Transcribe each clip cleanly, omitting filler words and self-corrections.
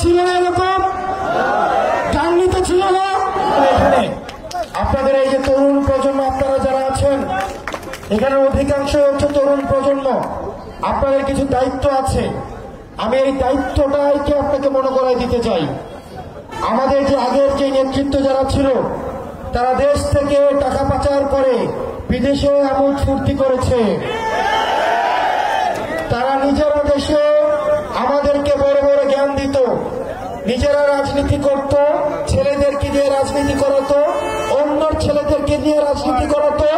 ছিল না এরকম, গাঙ্গিতে ছিল না। এখানে আপনাদের এই যে তরুণ প্রজন্ম আপনারা যারা আছেন এখানে অধিকাংশ হচ্ছে তরুণ প্রজন্ম, আপনাদের কিছু দায়িত্ব আছে। আমি এই দায়িত্বটাকে আপনাকে মনে করাই দিতে চাই। আমাদের যে আগের যে নেতৃত্ব যারা ছিল তারা দেশ থেকে টাকা পাচার করে বিদেশে আমোদ ফুর্তি করেছে। তারা নিজেরা দেশে আমাদেরকে বড় বড় জ্ঞান দিত, নিজেরা রাজনীতি করত, ছেলেদেরকে দিয়ে রাজনীতি করাতো, অন্য ছেলেদেরকে দিয়ে রাজনীতি করাতো,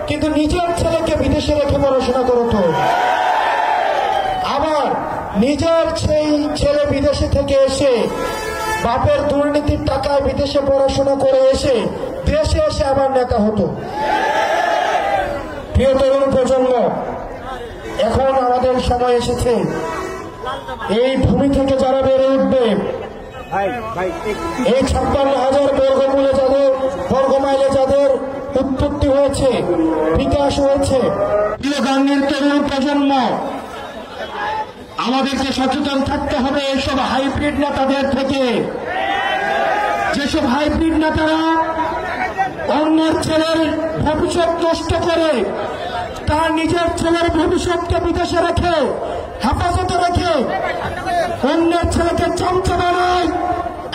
কিন্তু নিজের ছেলেকে বিদেশে রেখে পড়াশোনা করতো। আবার নিজের সেই ছেলে বিদেশে থেকে এসে বাপের দুর্নীতির টাকায় বিদেশে পড়াশোনা করে এসে দেশে এসে আবার নেতা হতো। প্রিয় তরুণ প্রজন্ম, এখন আমাদের সময় এসেছে এই ভূমি থেকে যারা বেড়ে উঠবে, এই 56,000 বর্গমাইলে যাদের উৎপত্তি হয়েছে, বিকাশ হয়েছে, প্রিয় গাঙ্গের তরুণ প্রজন্ম, আমাদেরকে সচেতন থাকতে হবে এসব হাইব্রিড নেতাদের থেকে। যেসব হাইব্রিড নেতারা অন্যের ছেলের ভবিষ্যৎ নষ্ট করে তার নিজের ছেলের ভবিষ্যৎকে বিদেশে রেখে হেফাজতে রেখে অন্যের ছেলেকে চামচা বানায়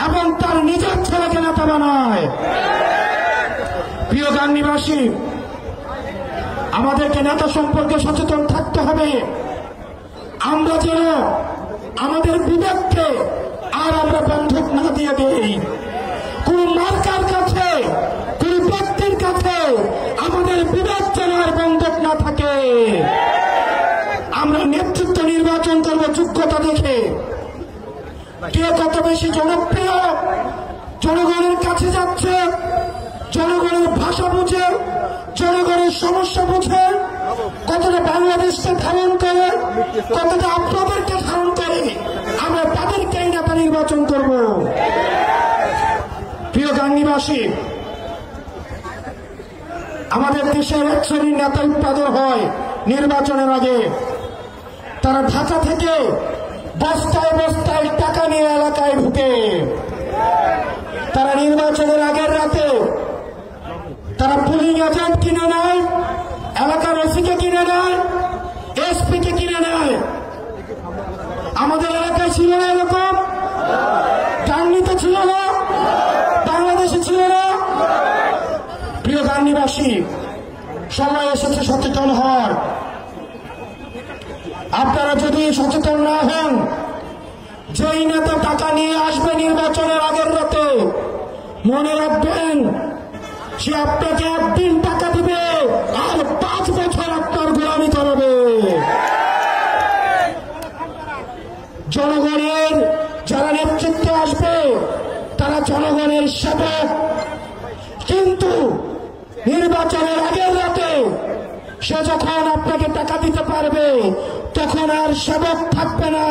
এবং তার নিজের ছেলেকে নেতা বানায়। প্রিয় গাঙ্গীবাসী, আমাদেরকে নেতা সম্পর্কে সচেতন থাকতে হবে। আমরা যেন আমাদের বিবেককে আর আমরা বন্ধক না দিয়ে দিই। কোন মার্কার কাছে, কোন ব্যক্তির কাছে আমাদের বিবেক যেন আর বন্ধক না থাকে। আমরা নেতৃত্ব নির্বাচন করব যোগ্যতা দেখে, কে কত বেশি জনপ্রিয়, জনগণের কাছে যাচ্ছে, জনগণের ভাষা বুঝে, জনগণের সমস্যা বুঝে, কতটা বাংলাদেশকে ধারণ করে, কতটা আপনাদেরকে ধারণ করে, আমরা তাদেরকে নেতা নির্বাচন করব। প্রিয় গাঙ্গীবাসী, আমাদের দেশের এক শ্রেণীর নেতা উৎপাদন হয় নির্বাচনের আগে। তারা ঢাকা থেকে বস্তায় বস্তায় টাকা নিয়ে এলাকায় ঢুকে, তারা নির্বাচনের আগের রাতে তারা পুলিং এজেন্ট কিনে নেয়, এলাকার ওসিকে কিনে নেয়, এসপি কে কিনে নেয়। আমাদের এলাকায় ছিল না এরকম, গাঙ্গিতে ছিল না, বাংলাদেশে ছিল না। প্রিয় গাঙ্গীবাসী, সময় এসেছে সচেতন হওয়ার। আপনারা যদি সচেতন না হন, যেই নেতা টাকা নিয়ে আসবে নির্বাচনের আগের রাতে, মনে রাখবেন সে আপনাকে একদিন টাকা দিবে আর 5 বছর আপনার গোলামি করবে। জনগণের যারা নেতৃত্বে আসবে তারা জনগণের সেবক, কিন্তু নির্বাচনের আগের রাতে সে যখন আপনাকে টাকা দিতে পারবে তখন আর সেবক থাকবে না,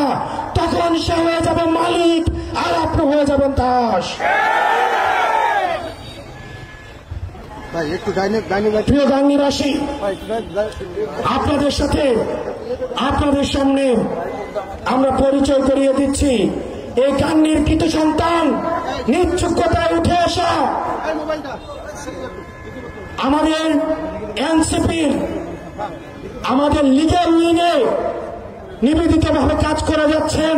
তখন সে হয়ে যাবে মালিক আর আপনি হয়ে যাবেন দাস। প্রিয় গাঙ্গীবাসী, আপনাদের সাথে আপনাদের সামনে আমরা পরিচয় করিয়ে দিচ্ছি এই গাঙ্গীর কৃত সন্তান, নিজ যোগ্যতায় উঠে আসা আমাদের এনসিপির, আমাদের লীগের উইংয়ে নিবেদিতভাবে কাজ করে যাচ্ছেন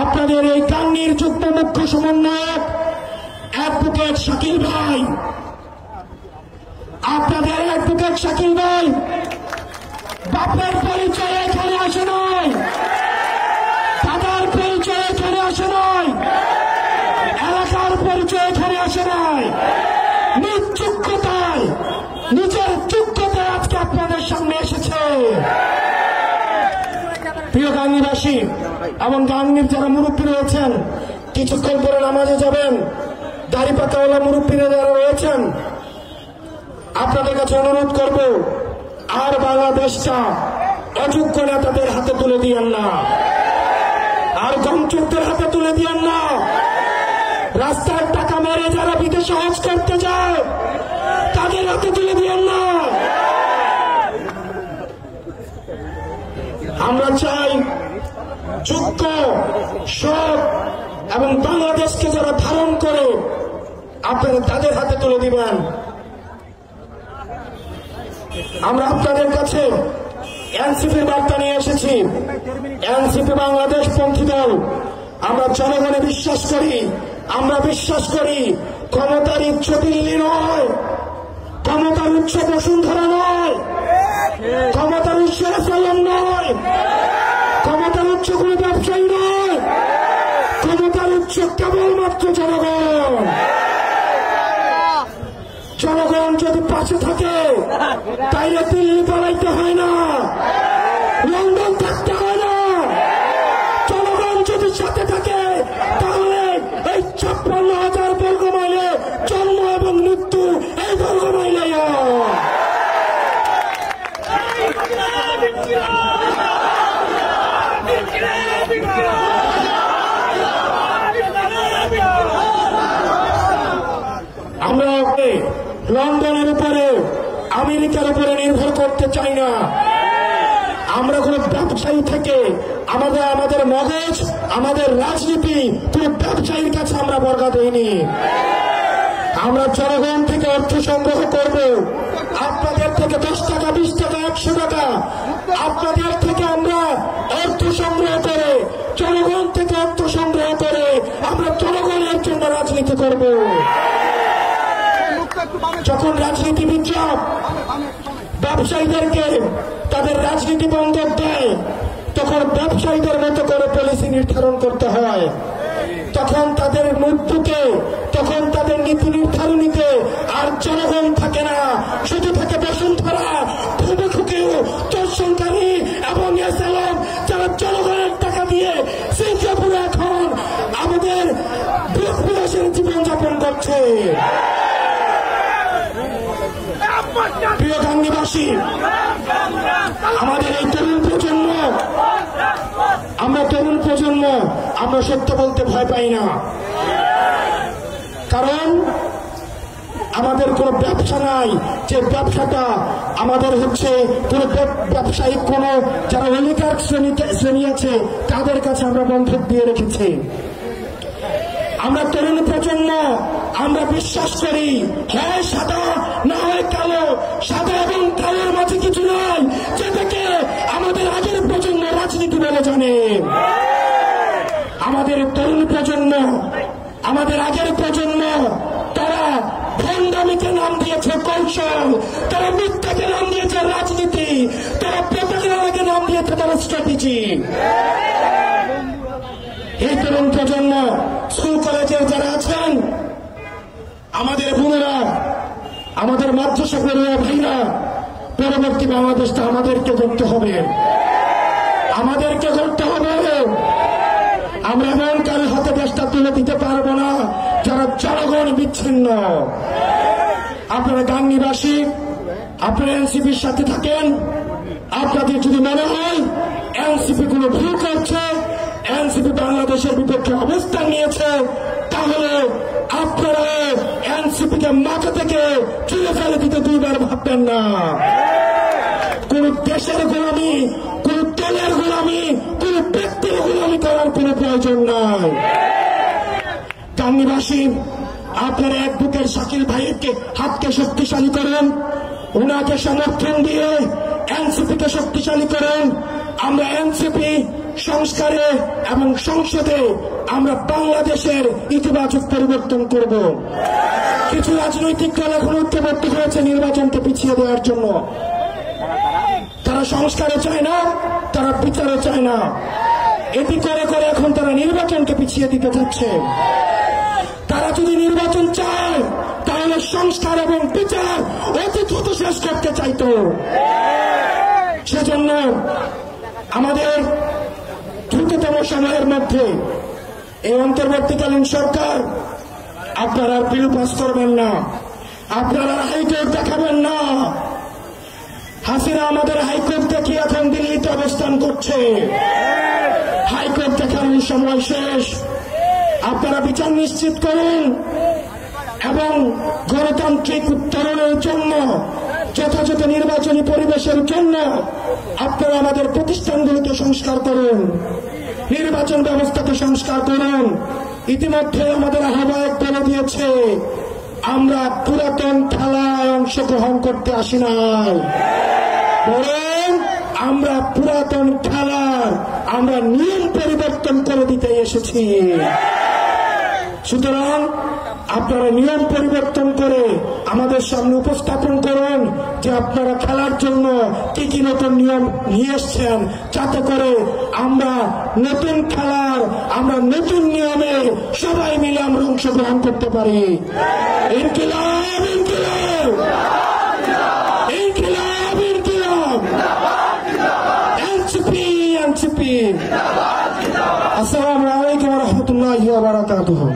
আপনাদের এই গাঙ্গীর যুগ্ম মুখ্য সমন্বয়ক অ্যাডভোকেট শাকিল ভাই। আপনাদের অ্যাডভোকেট শাকিল ভাই বাপের পরিচয় এখানে আসে নয়, দাদার পরিচয় এখানে আসে নয়, এলাকার পরিচয় এখানে আসে নয়, নিজ যোগ্যতায়, নিজের যোগ্যতায় আজকে আপনাদের সামনে এসেছে। প্রিয় গাঙ্গীবাসী এবং গাঙ্গীর যারা মুরব্বী রয়েছেন, কিছুক্ষণ পরে নামাজে যাবেন, দাড়ি পাতাওয়ালা মুরব্বীরা যারা রয়েছেন, আপনাদের কাছে অনুরোধ করব, আর বাংলাদেশটা অযোগ্য নেতাদের হাতে তুলে দিয়েন না, আর গমচোরদের হাতে তুলে দিয়েন না। রাস্তার টাকা মেরে যারা বিদেশে হজ করতে যায় তাদের হাতে তুলে দিয়েন না। আমরা চাই যোগ্য, সৎ এবং বাংলাদেশকে যারা ধারণ করে আপনারা তাদের হাতে তুলে দিবেন। আমরা আপনাদের কাছে এনসিপির বার্তা নিয়ে এসেছি। এনসিপি বাংলাদেশ পন্থী দল। আমরা জনগণে বিশ্বাস করি, আমরা বিশ্বাস করি ক্ষমতার উচ্চ দিল্লি নয়, ক্ষমতার উচ্চ বসুন্ধরা নয়, ক্ষমতার উচ্চ ফলন নয়, ক্ষমতার উচ্চ কোন ব্যবসায়ী নয়, ক্ষমতার উচ্চ কেবলমাত্র জনগণ। জনগণ যদি পাশে থাকে তাইলে দিল্লি পালাইতে হয় না, লন্ডন থাকতে হয় না। জনগণ যদি সাথে থাকে তাহলে এই 56,000 বর্গ মাইলে জন্ম এবং মৃত্যু এই বর্গ মাইলে আমরা লন্ডনের উপরে আমেরিকার উপরে নির্ভর করতে চাই না। আমরা কোন ব্যবসায়ী থেকে আমাদের মগজ, আমাদের রাজনীতি কোন ব্যবসায়ীর কাছে আমরা বর্গা দেইনি। আমরা জনগণ থেকে অর্থ সংগ্রহ করব। আপনাদের থেকে 10 টাকা, 20 টাকা, 100 টাকা আপনাদের থেকে আমরা অর্থ সংগ্রহ করে, জনগণ থেকে অর্থ সংগ্রহ করে আমরা জনগণের জন্য রাজনীতি করব। যখন রাজনীতিবিদরা ব্যবসায়ীদেরকে তাদের রাজনীতি বন্ধক দেয় তখন ব্যবসায়ীদের মতো করে পলিসি নির্ধারণ করতে হয়। তখন তাদের মৃত্যুকে, তখন তাদের নীতি নির্ধারণীতে আর জনগণ থাকে না, শুধু থাকে বসুন্ধরা, ভূমিখুকেও দর্শনকারী এবং এসএলএম যারা জনগণের টাকা দিয়ে সিঙ্গাপুরে এখন আমাদের বিলাসের জীবনযাপন করছে। প্রিয় গাঙ্গীবাসী, আমাদের এই তরুণ প্রজন্ম, আমরা সত্য বলতে ভয় পাই না। কারণ আমাদের কোন ব্যবসা নাই যে ব্যবসাটা আমাদের হচ্ছে কোন ব্যবসায়িক কোন যারা অলিগার্ক শ্রেণী আছে তাদের কাছে আমরা বন্ধক দিয়ে রেখেছি। আমরা তরুণ প্রজন্ম, আমরা বিশ্বাস করি হয় সাদা না হয় কালো, সাদা এবং কালোর মাঝে কিছু নয়, যেটাকে আমাদের আগের প্রজন্ম রাজনীতি বলে জানে। আমাদের তরুণ প্রজন্ম, আমাদের আগের প্রজন্ম তারা ভণ্ডামিকে নাম দিয়েছে কৌশল, তারা মিথ্যাকে নাম দিয়েছে রাজনীতি, তারা প্রতারণাকে নাম দিয়েছে তারা স্ট্র্যাটেজি। এই তরুণ প্রজন্ম, স্কুল কলেজের যারা আছেন, আমাদের বোনেরা, আমাদের মাদ্রাসা পড়ুয়া ভাইরা, পরবর্তী বাংলাদেশটা আমাদেরকে করতে হবে, আমাদেরকে করতে হবে। আমরা এমন কারো হাতে দেশটা তুলে দিতে পারবো না যারা জনগণ বিচ্ছিন্ন। আপনারা গাঙ্গীবাসী, আপনারা এনসিপির সাথে থাকেন। আপনাদের যদি মনে হয় এনসিপি কোনো ভুল করছে, এনসিপি বাংলাদেশের বিপক্ষে অবস্থান নিয়েছে, তাহলে আপনারা এনসিপিকে মাথা থেকে চুলে ফেলে দিতে দুইবার ভাববেন না। কোন দেশের গোলামি, কোন দলের গোলামি, কোন ব্যক্তির গোলামি করার কোন প্রয়োজন নাই। গাঙ্গীবাসী, আপনারা এক বুকের শাকিল ভাইকে হাতকে শক্তিশালী করেন, ওনাকে সমর্থন দিয়ে এনসিপিকে শক্তিশালী করেন। আমরা এনসিপি সংস্কারে এবং সংসদে আমরা বাংলাদেশের ইতিবাচক পরিবর্তন করব। কিছু রাজনৈতিক দল এখন ঐক্যবদ্ধ হয়েছে নির্বাচনকে পিছিয়ে দেওয়ার জন্য। তারা সংস্কারে চায় না, তারা বিচারে চায় না। এটি করে করে এখন তারা নির্বাচনকে পিছিয়ে দিতে যাচ্ছে। তারা যদি নির্বাচন চায় তাহলে সংস্কার এবং বিচার অতি দ্রুত শেষ করতে চাইত। সেজন্য আমাদের দ্রুততম সময়ের মধ্যে এই অন্তর্বর্তীকালীন সরকার আপনারা বিল পাস করবেন না, আপনারা হাইকোর্ট দেখাবেন না। হাসিনা আমাদের হাইকোর্ট দেখিয়ে এখন দিল্লিতে অবস্থান করছে। হাইকোর্ট দেখানোর সময় শেষ। আপনারা বিচার নিশ্চিত করুন এবং গণতান্ত্রিক উত্তরণের জন্য, যথাযথ নির্বাচনী পরিবেশের জন্য আপনারা আমাদের প্রতিষ্ঠানগুলোকে সংস্কার করুন। নির্বাচন ব্যবস্থাকে সংস্কার করুন। ইতিমধ্যে আমাদের আহ্বায়ক বলে দিয়েছে, আমরা পুরাতন খেলায় অংশগ্রহণ করতে আসি নাই, বরং আমরা পুরাতন খেলার নিয়ম পরিবর্তন করে দিতে এসেছি। সুতরাং আপনারা নিয়ম পরিবর্তন করে আমাদের সামনে উপস্থাপন করুন যে আপনারা খেলার জন্য কি কি নতুন নিয়ম নিয়ে এসছেন, যাতে করে আমরা নতুন খেলার নতুন নিয়মে সবাই মিলে আমরা অংশগ্রহণ করতে পারি। ইনকিলাব ইনকিলাব ইনকিলাব ইনকিলাব, এনসিপি এনসিপি। আসসালামু আলাইকুম ওয়া রাহমাতুল্লাহি ওয়া বারাকাতুহু।